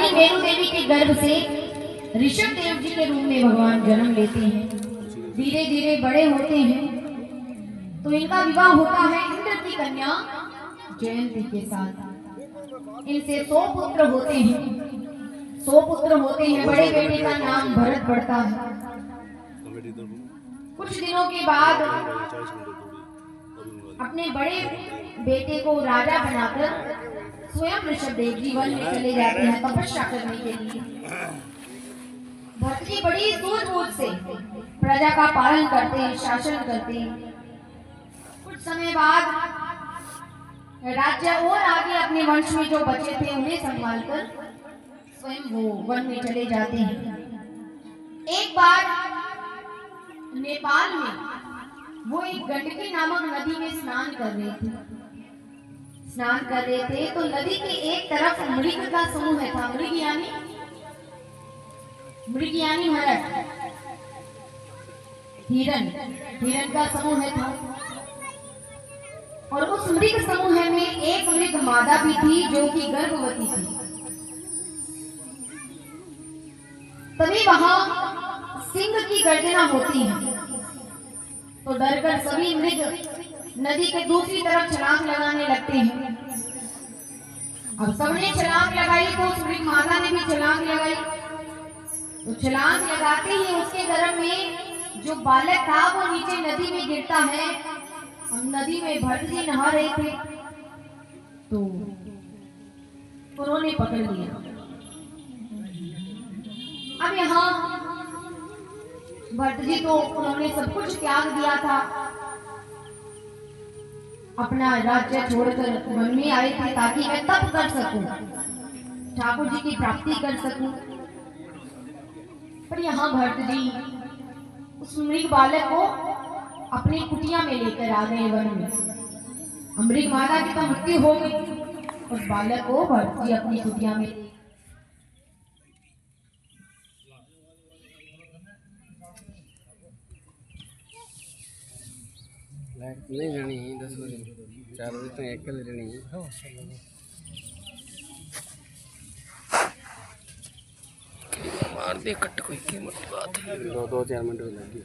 वहीं मेरू देवी के गर्भ से ऋषभ देव जी के रूप में भगवान जन्म लेते हैं। धीरे धीरे बड़े होते हैं तो इनका विवाह होता है इंद्र की कन्या जयंती के साथ। इनसे 100 पुत्र होते हैं। 100 पुत्र होते हैं। बड़े बेटे का नाम भरत पड़ता है। कुछ दिनों के बाद अपने बड़े बेटे को राजा बनाकर स्वयं ऋषभ देव जी वन में चले जाते हैं तपस्या करने के लिए। भरत जी बड़ी सूझबूझ से प्रजा का पालन करते हैं, शासन करते हैं। कुछ समय बाद राज्य और आगे अपने वंश में जो बचे थे उन्हें संभालकर स्वयं वो वन में चले जाते हैं। एक बार नेपाल में वो एक गंडकी नामक नदी में स्नान कर रहे थे। तो नदी के एक तरफ मृग का समूह था। मृग यानी हरण, हिरण का समूह था। और उस मृग समूह में एक मृग मादा भी थी जो कि गर्भवती थी। तभी वहां सिंह की गर्जना होती है तो डरकर सभी मृग नदी के दूसरी तरफ छलांग लगाने लगते हैं। अब सबने छलांग लगाई तो उस मृग मादा ने भी छलांग लगाई। तो छलांग लगाते ही उसके गर्भ में जो बालक था वो नीचे नदी में गिरता है। हम नदी में भरत जी नहा रहे थे तो उन्होंने पकड़ लिया। अब यहाँ भरत जी तो उन्होंने सब कुछ त्याग दिया था, अपना राज्य छोड़कर वन में आए थे ताकि मैं तप कर सकूं, ठाकुर जी की प्राप्ति कर सकूं। पर यहाँ भरत जी उस मृग बालक को अपनी कुटिया में लेकर आ गए वन में। मृग माता की तो मृत्यु हो गई, उस बालक को भरत जी अपनी कुटिया में नहीं रहनी 10 बजे 4 बजे तक एक कल रहनी है। मार दे कट कोई की मोटी बात है। 2-4 मिनट लगी।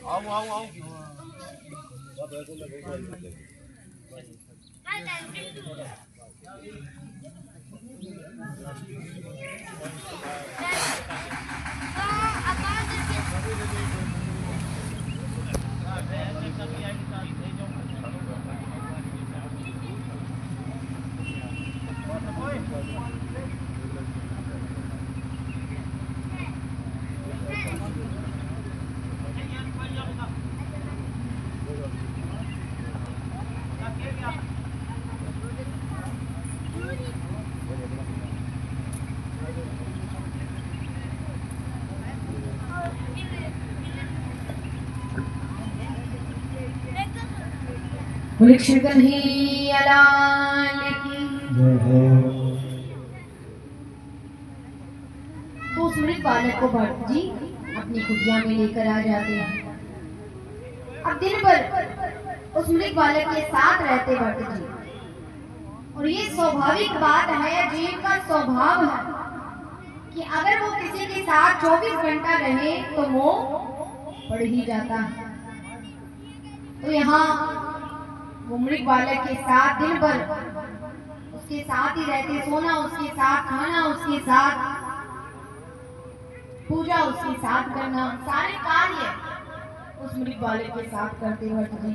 आओ वृक्ष कन्हैया लाल की। तो उस मृग बालक को भरत जी अपनी कुटिया में लेकर आ जाते हैं। अब दिन भर उस मृग बालक के साथ रहते भरत जी। और ये स्वाभाविक बात है, जीव का स्वभाव है कि अगर वो किसी के साथ 24 घंटा रहे तो वो बढ़ ही जाता है। तो यहाँ वो मृग बालक के साथ दिन भर उसके साथ ही रहते, सोना उसके साथ, खाना उसके साथ, पूजा उसके साथ करना, सारे कार्य उस मृग बालक के साथ करते भरत जी।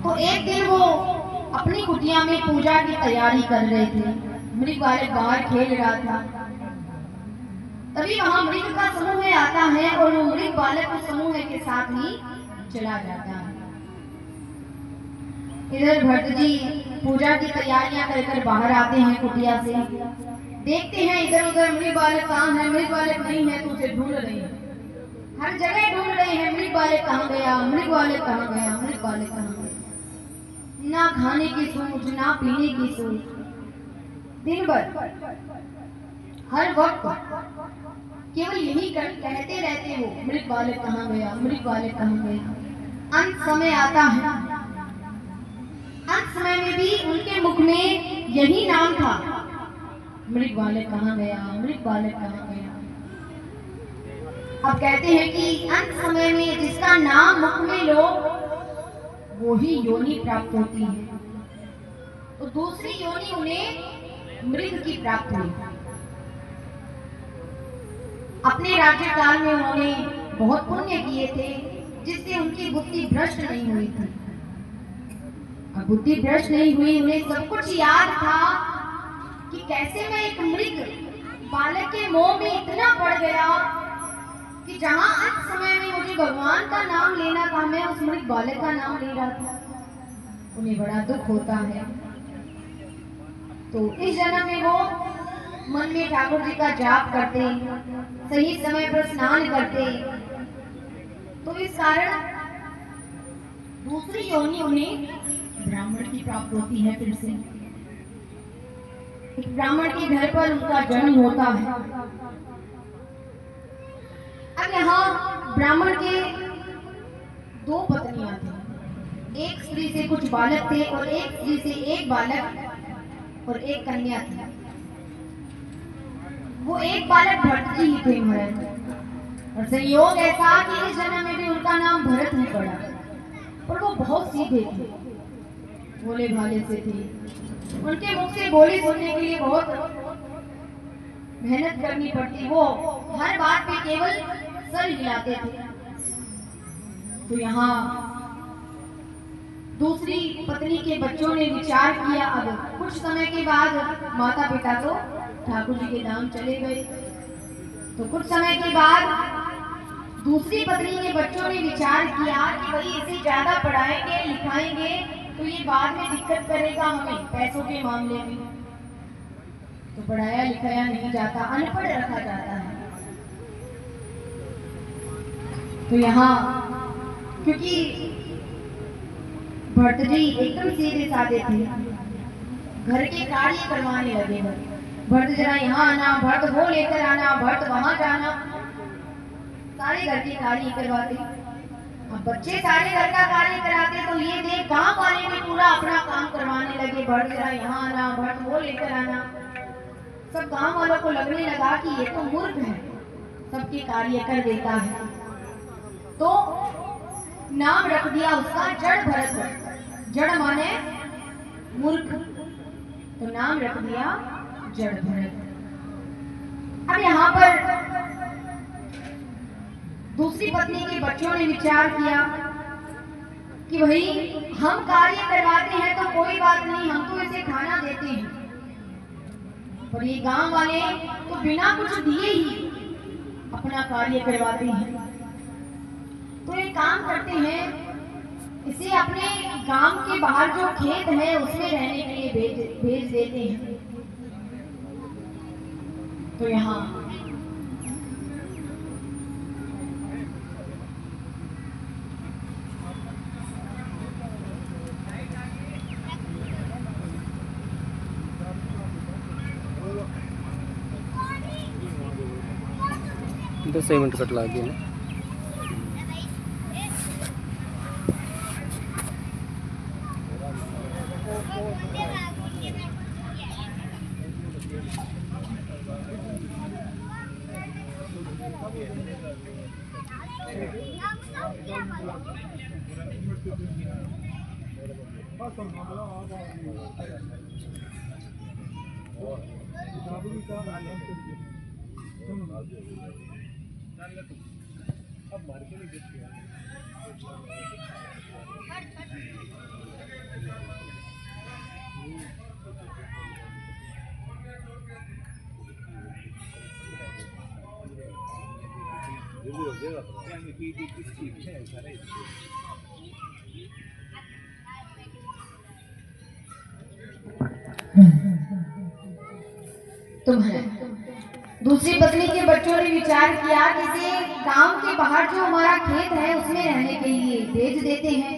तो एक दिन वो अपनी कुटिया में पूजा की तैयारी कर रहे थे। मृग बालक बाहर खेल रहा था। तभी वहां मृग का समूह आता है और वो मृग बालक उस समूह के साथ ही चला जाता है। इधर भरत जी पूजा की तैयारियां कर बाहर आते हैं कुटिया से। देखते हैं इधर उधर मृग बालक कहाँ है, मृग बालक नहीं है तो उसे ढूंढ रहे हैं। हर जगह ढूंढ रहे हैं मृग बालक कहाँ गया, मृग बालक कहाँ गया, मृग बालक कहाँ गया। ना खाने की सोच, ना पीने की सोच, दिन भर हर वक्त केवल यही कहते रहते हो, मृग बालक कहाँ गया, मृग बालक कहाँ गया। अंत समय आता है, अंत समय में भी उनके मुख में यही नाम था, मृग बालक कहाँ गया, मृग बालक कहाँ गया। अब कहते हैं कि अंत समय में जिसका नाम मुख में लो वो ही योनि प्राप्त होती है, तो दूसरी योनि उन्हें मृग की प्राप्त हुई। अपने राज्य काल में उन्होंने बहुत पुण्य किए थे जिससे उनकी बुद्धि भ्रष्ट नहीं हुई थी। अब बुद्धि भ्रष्ट नहीं हुई, उन्हें सब कुछ याद था कि कैसे मैं एक मृग बालक के मोह में इतना पड़ गया कि जहां अंत समय में मुझे भगवान का नाम लेना था, मैं उस मृग बालक का नाम ले रहा था। उन्हें बड़ा दुख होता है। तो इस जन्म में वो मन में ठाकुर जी का जाप करते, सही समय पर स्नान करते, तो इस कारण दूसरी योनि उन्हें ब्राह्मण की प्राप्त होती है। फिर से एक ब्राह्मण के घर पर उनका जन्म होता है। अब यहाँ ब्राह्मण के दो पत्नियां थी, एक स्त्री से कुछ बालक थे और एक स्त्री से एक बालक और एक कन्या थी। वो एक बालक भरत जी ही थे महाराज, और संयोग ऐसा कि इस जन्म में भी उनका नाम भरत ही पड़ा। और वो बहुत सीधे थे, भोले भाले से थे। उनके मुख से बोली सुनने के लिए बहुत मेहनत करनी पड़ती। वो हर बात पे केवल सर हिलाते थे। तो यहाँ दूसरी पत्नी के बच्चों ने विचार किया। अब कुछ समय के बाद माता पिता तो ठाकुर जी के धाम चले गए। तो कुछ समय के बाद दूसरी पत्नी के बच्चों ने विचार किया कि भाई इसे ज्यादा पढ़ाएंगे लिखाएंगे तो ये बाद में दिक्कत करेगा हमें पैसों के मामले में। तो पढ़ाया लिखाया नहीं जाता, अनपढ़ रखा जाता है। तो यहाँ क्योंकि भट्ट जी एकदम सीधे साधे थे, घर के कार्य करवाने लगे। भट्ट जरा यहाँ आना, भट्ट वो लेकर आना, भट्ट वहां जाना, सारे घर के कार्य करवाते। अब बच्चे सारे घर का कार्य कराते तो ये देख गांव वाले भी पूरा अपना काम करवाने लगे। भट्ट जरा यहाँ आना, भट्ट वो लेकर आना। सब गांव वालों को लगने लगा कि ये तो मूर्ख है, सबके कार्य कर देता है। तो नाम रख दिया उसका जड़ भरत। जड़ माने मूर्ख, तो नाम रख दिया जड़ भरत। अब यहाँ पर दूसरी पत्नी के बच्चों ने विचार किया कि भाई हम कार्य करवाते हैं तो कोई बात नहीं, हम तो इसे खाना देते हैं, पर ये गांव वाले तो बिना कुछ दिए ही अपना कार्य करवाते हैं। तो एक काम करते हैं, इसे अपने गांव के बाहर जो खेत है उसमें रहने के लिए भेज देते हैं। तो यहाँ तो 6 मिनट कट लग गया। तुम्हारा दूसरी पत्नी के बच्चों ने विचार किया कि इसे गांव के बाहर जो हमारा खेत है उसमें रहने के लिए भेज देते हैं,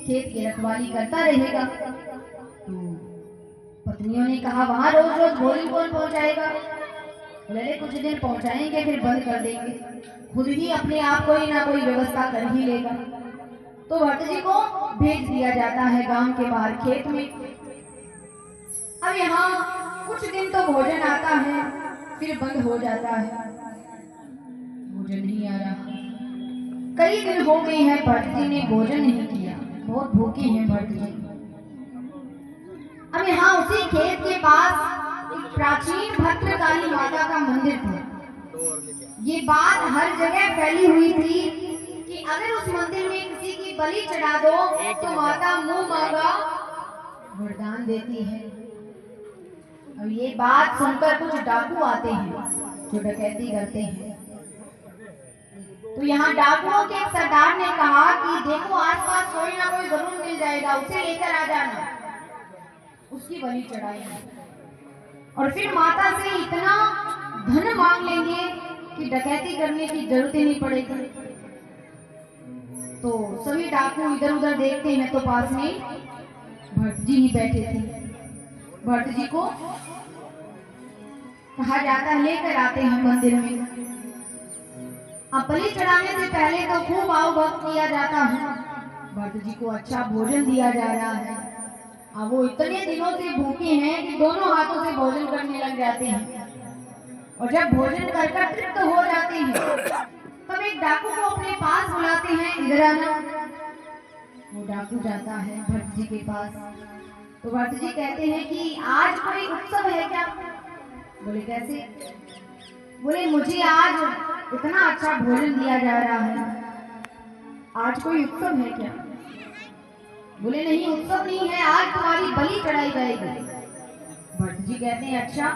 खेत की रखवाली करता रहेगा। तो पत्नियों ने कहा वहां रोज रोज भोजन कौन पहुंचाएगा, बोले कुछ दिन पहुंचाएंगे फिर बंद कर देंगे, खुद ही अपने आप कोई ना कोई व्यवस्था कर ही लेगा। तो भट्ट जी को भेज दिया जाता है गांव के बाहर खेत में। अब यहाँ कुछ दिन तो भोजन आता है फिर बंद हो जाता है, भोजन नहीं आ रहा। कई दिन हो गए हैं भट्ट जी ने भोजन नहीं किया, बहुत भूखे हैं भट्ट जी। अब यहाँ उसी खेत के पास एक प्राचीन भद्रकाली माता का मंदिर था। ये बात हर जगह फैली हुई थी कि अगर उस मंदिर में किसी की बलि चढ़ा दो तो माता मुंह मांगा वरदान देती है। अब ये बात सुनकर कुछ डाकू आते हैं जो डकैती करते हैं। तो यहाँ डाकुओं के एक सरदार ने कहा कि देखो आसपास कोई ना कोई जरूर मिल जाएगा, उसे लेकर आ जाना, उसकी बलि चढ़ाएंगे और फिर माता से इतना धन मांग लेंगे कि डकैती करने की जरूरत ही नहीं पड़ेगी। तो सभी डाकू इधर उधर देखते हैं तो पास में भट्ट जी ही बैठे थे। भट्ट जी को कहा जाता है लेकर आते हैं मंदिर में। अब बलि चढ़ाने से पहले तो खूब आओ भक्त किया जाता है, भट्ट जी को अच्छा भोजन दिया जा रहा है। अब वो इतने दिनों से भूखे हैं कि दोनों हाथों से भोजन करने लग जाते हैं और जब भोजन कर तृप्त हो जाते हैं तब एक डाकू को अपने पास बुलाते हैं, इधर आना। वो डाकू जाता है भट्ट जी के पास। तो भट्ट जी कहते हैं कि आज कोई उत्सव है क्या? बोले कैसे? बोले मुझे आज इतना अच्छा भोजन दिया जा रहा है, आज कोई उत्सव है क्या? बोले नहीं उत्सव नहीं है, आज तुम्हारी बलि चढ़ाई जाएगी। भट्ट जी कहते हैं अच्छा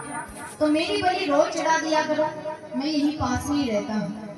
तो मेरी बलि रोज चढ़ा दिया करो, मैं यही पास में ही रहता हूँ।